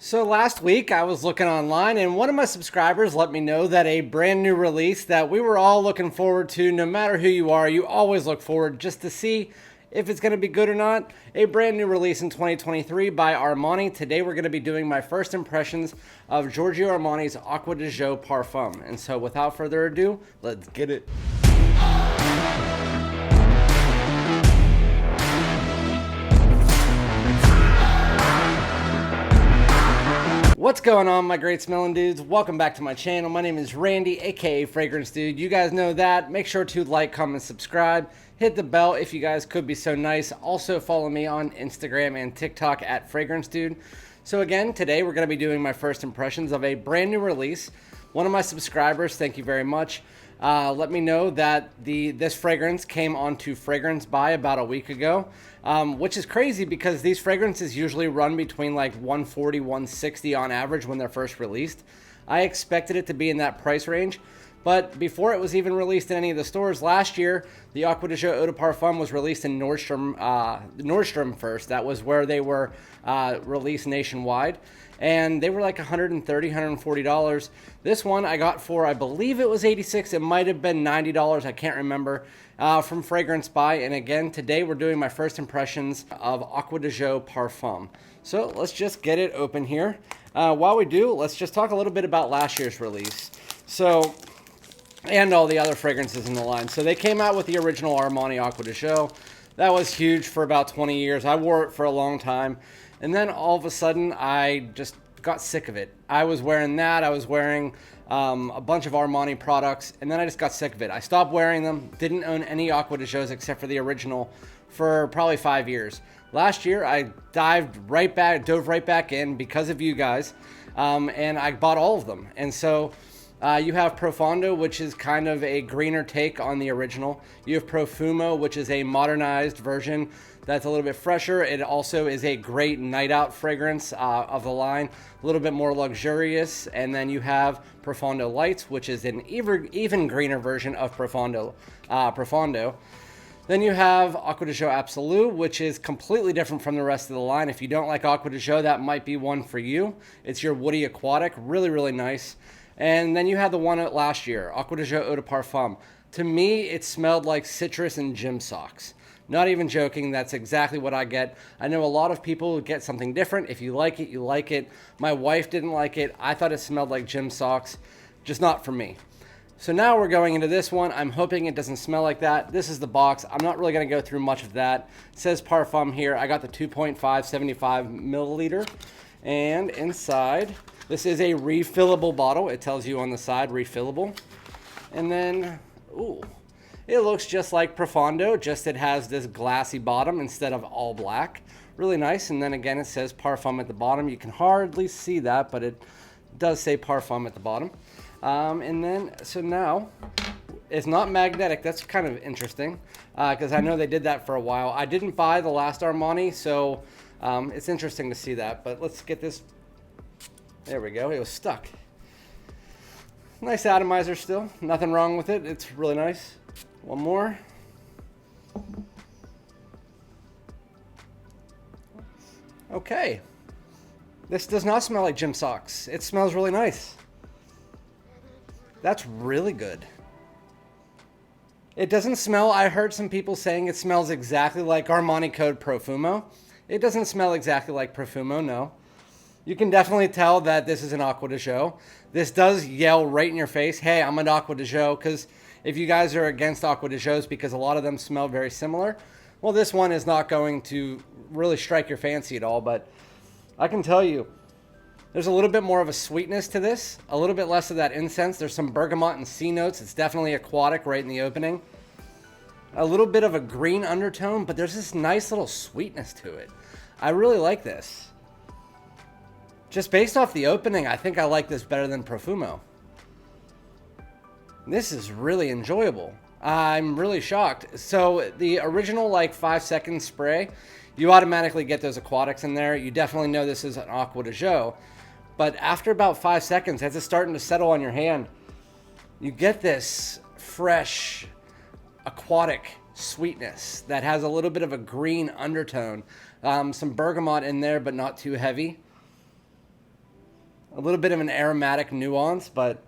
So last week I was looking online and one of my subscribers let me know that a brand new release that we were all looking forward to, no matter who you are, you always look forward just to see if it's going to be good or not. A brand new release in 2023 by Armani. Today we're going to be doing my first impressions of Giorgio Armani's Acqua Di Gio Parfum. And so without further ado, let's get it. What's going on, my great smelling dudes? Welcome back to my channel. My name is Randy, aka FragranceDoud. You guys know that. Make sure to like, comment, subscribe. Hit the bell if you guys could be so nice. Also follow me on Instagram and TikTok at FragranceDoud. So again, today we're going to be doing my first impressions of a brand new release. One of my subscribers, thank you very much, let me know that this fragrance came onto Fragrance Buy about a week ago, which is crazy because these fragrances usually run between like $140, $160 on average when they're first released. I expected it to be in that price range, but before it was even released in any of the stores last year, the Acqua Di Gio Eau de Parfum was released in Nordstrom first. That was where they were released nationwide. And they were like $130, $140. This one I got for, I believe it was $86. It might have been $90. I can't remember. From Fragrance Buy. And again, today we're doing my first impressions of Acqua Di Gio Parfum. So let's just get it open here. While we do, let's just talk a little bit about last year's release. So, and all the other fragrances in the line. So they came out with the original Armani Acqua Di Gio. That was huge for about 20 years. I wore it for a long time. And then all of a sudden, I just got sick of it. I was wearing that. I was wearing a bunch of Armani products. And then I just got sick of it. I stopped wearing them. Didn't own any Acqua Di Gios except for the original for probably 5 years. Last year, I dove right back in because of you guys. And I bought all of them. And so you have Profondo, which is kind of a greener take on the original. You have Profumo, which is a modernized version that's a little bit fresher. It also is a great night out fragrance of the line, a little bit more luxurious. And then you have Profondo Lights, which is an even greener version of Profondo. Then you have Acqua Di Gio Absolu, which is completely different from the rest of the line. If you don't like Acqua Di Gio, that might be one for you. It's your woody aquatic, really, really nice. And then you had the one last year, Acqua Di Gio Eau de Parfum. To me, it smelled like citrus and gym socks. Not even joking, that's exactly what I get. I know a lot of people get something different. If you like it, you like it. My wife didn't like it. I thought it smelled like gym socks. Just not for me. So now we're going into this one. I'm hoping it doesn't smell like that. This is the box. I'm not really going to go through much of that. It says Parfum here. I got the 2.5 75 milliliter. And inside, this is a refillable bottle. It tells you on the side, refillable. And then, ooh, it looks just like Profondo, just it has this glassy bottom instead of all black. Really nice. And then again, it says Parfum at the bottom. You can hardly see that, but it does say Parfum at the bottom. And then, so now, it's not magnetic. That's kind of interesting because I know they did that for a while. I didn't buy the last Armani, so it's interesting to see that. But let's get this. There we go. It was stuck. Nice atomizer still. Nothing wrong with it. It's really nice. One more. Okay. This does not smell like gym socks. It smells really nice. That's really good. It doesn't smell, I heard some people saying it smells exactly like Armani Code Profumo. It doesn't smell exactly like Profumo, no. You can definitely tell that this is an Acqua Di Gio. This does yell right in your face, hey, I'm an Acqua Di Gio, because if you guys are against Acqua Di Gios because a lot of them smell very similar, well, this one is not going to really strike your fancy at all, but I can tell you, there's a little bit more of a sweetness to this, a little bit less of that incense. There's some bergamot and sea notes. It's definitely aquatic right in the opening. A little bit of a green undertone, but there's this nice little sweetness to it. I really like this. Just based off the opening, I think I like this better than Profumo. This is really enjoyable. I'm really shocked. So the original like 5-second spray, you automatically get those aquatics in there. You definitely know this is an Acqua Di Gio. But after about 5 seconds, as it's starting to settle on your hand, you get this fresh aquatic sweetness that has a little bit of a green undertone. Some bergamot in there, but not too heavy. A little bit of an aromatic nuance, but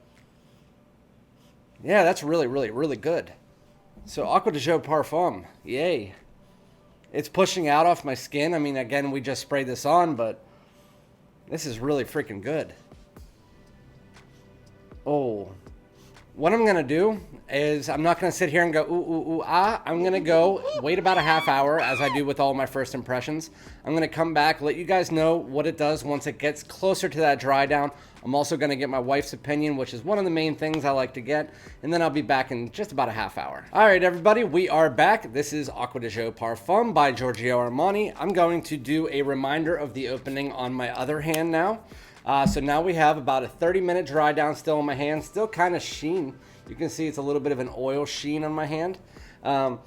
yeah, that's really, really, really good. So Acqua Di Gio Parfum, yay. It's pushing out off my skin. I mean, again, we just sprayed this on, but this is really freaking good. Oh, what I'm going to do is I'm not going to sit here and go, ooh, ooh, ooh, ah. I'm going to go wait about a half hour, as I do with all my first impressions. I'm going to come back, let you guys know what it does once it gets closer to that dry down. I'm also going to get my wife's opinion, which is one of the main things I like to get. And then I'll be back in just about a half hour. All right, everybody, we are back. This is Acqua Di Gio Parfum by Giorgio Armani. I'm going to do a reminder of the opening on my other hand now. So now we have about a 30-minute dry down still on my hand, still kind of sheen. You can see it's a little bit of an oil sheen on my hand. Yeah,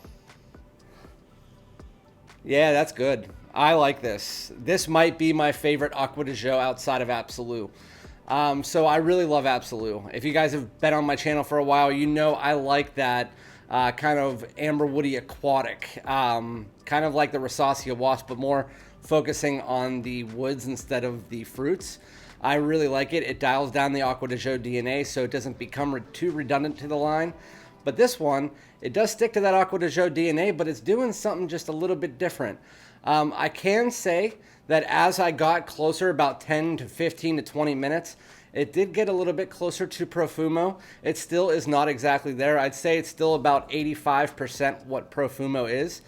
that's good. I like this. This might be my favorite Acqua Di Gio outside of Absolu. So I really love Absolu. If you guys have been on my channel for a while, you know I like that kind of amber woody aquatic, kind of like the Rosacea wasp, but more focusing on the woods instead of the fruits. I really like it. It dials down the Acqua Di Gio DNA so it doesn't become too redundant to the line. But this one, it does stick to that Acqua Di Gio DNA, but it's doing something just a little bit different. I can say that as I got closer, about 10 to 15 to 20 minutes, it did get a little bit closer to Profumo. It still is not exactly there. I'd say it's still about 85% what Profumo is.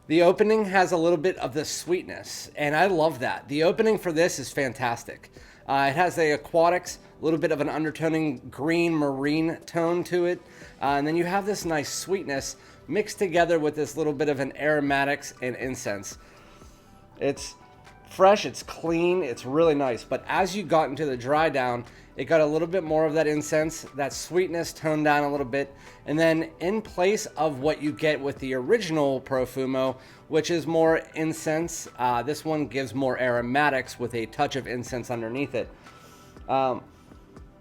The opening has a little bit of the sweetness, and I love that. The opening for this is fantastic. It has the aquatics, a little bit of an undertoning green marine tone to it, and then you have this nice sweetness mixed together with this little bit of an aromatics and incense. It's fresh, it's clean, it's really nice, but as you got into the dry down, it got a little bit more of that incense, that sweetness toned down a little bit, and then in place of what you get with the original Profumo, which is more incense, this one gives more aromatics with a touch of incense underneath it.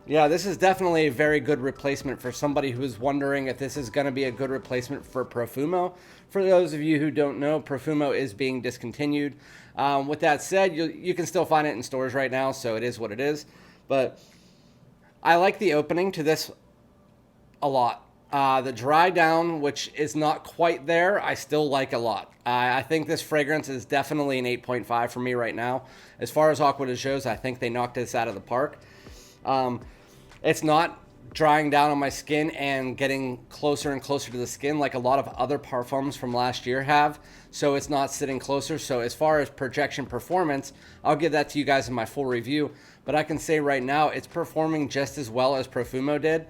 Yeah, this is definitely a very good replacement for somebody who is wondering if this is going to be a good replacement for Profumo. For those of you who don't know, Profumo is being discontinued. With that said, you can still find it in stores right now, so it is what it is. But I like the opening to this a lot. The dry down, which is not quite there, I still like a lot. I think this fragrance is definitely an 8.5 for me right now. As far as Acqua Di Gio's, I think they knocked this out of the park. It's not drying down on my skin and getting closer and closer to the skin like a lot of other parfums from last year have. So it's not sitting closer. So as far as projection performance, I'll give that to you guys in my full review. But I can say right now it's performing just as well as Profumo did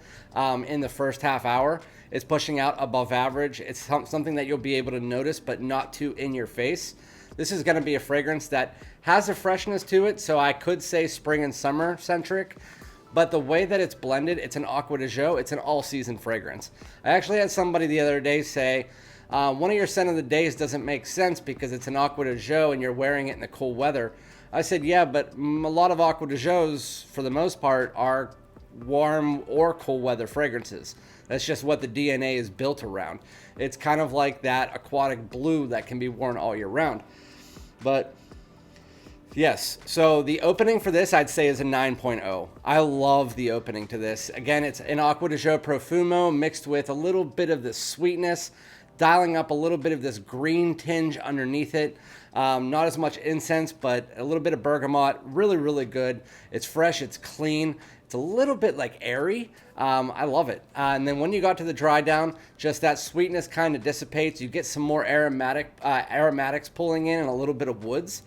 in the first half hour. It's pushing out above average. It's something that you'll be able to notice, but not too in your face. This is going to be a fragrance that has a freshness to it. So I could say spring and summer centric. But the way that it's blended, it's an Acqua Di Gio, it's an all-season fragrance. I actually had somebody the other day say, one of your scent of the days doesn't make sense because it's an Acqua Di Gio and you're wearing it in the cool weather. I said, yeah, but a lot of Acqua Di Gios, for the most part, are warm or cool weather fragrances. That's just what the DNA is built around. It's kind of like that aquatic blue that can be worn all year round. But yes, so the opening for this I'd say is a 9.0. I love the opening to this. Again, it's an Acqua Di Gio Profumo mixed with a little bit of the sweetness, dialing up a little bit of this green tinge underneath it. Not as much incense, but a little bit of bergamot. Really, really good. It's fresh, it's clean. It's a little bit like airy. I love it. And then when you got to the dry down, just that sweetness kind of dissipates. You get some more aromatics pulling in and a little bit of woods.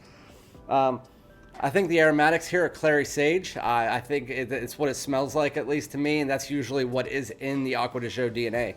I think the aromatics here are clary sage. I think it's what it smells like, at least to me, and that's usually what is in the Acqua Di Gio DNA.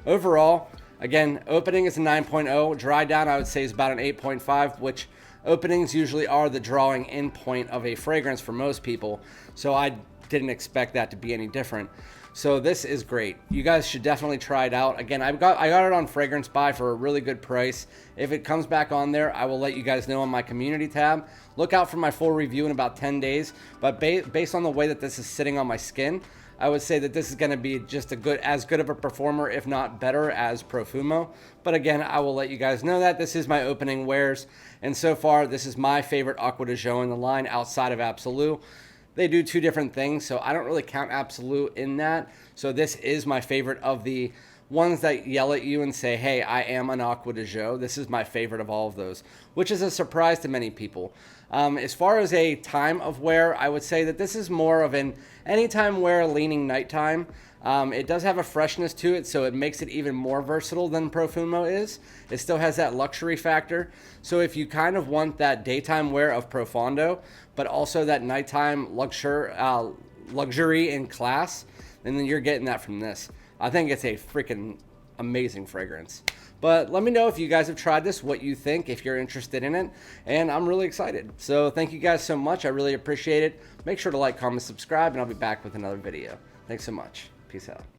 Overall, again, opening is a 9.0. Dry down, I would say, is about an 8.5, which openings usually are the drawing in point of a fragrance for most people, so I didn't expect that to be any different. So this is great. You guys should definitely try it out. Again, I got it on Fragrance Buy for a really good price. If it comes back on there, I will let you guys know on my community tab. Look out for my full review in about 10 days. But based on the way that this is sitting on my skin, I would say that this is going to be just as good of a performer, if not better, as Profumo. But again, I will let you guys know that this is my opening wears, and so far this is my favorite Acqua di Gio in the line outside of Absolu. They do two different things, so I don't really count Absolu in that. So this is my favorite of the ones that yell at you and say, hey, I am an Acqua di Gio. This is my favorite of all of those, which is a surprise to many people. As far as a time of wear, I would say that this is more of an anytime wear leaning nighttime. It does have a freshness to it, so it makes it even more versatile than Profumo is. It still has that luxury factor. So if you kind of want that daytime wear of Profondo, but also that nighttime luxury and class, then you're getting that from this. I think it's a freaking amazing fragrance. But let me know if you guys have tried this, what you think, if you're interested in it, and I'm really excited. So thank you guys so much. I really appreciate it. Make sure to like, comment, subscribe, and I'll be back with another video. Thanks so much. Peace out.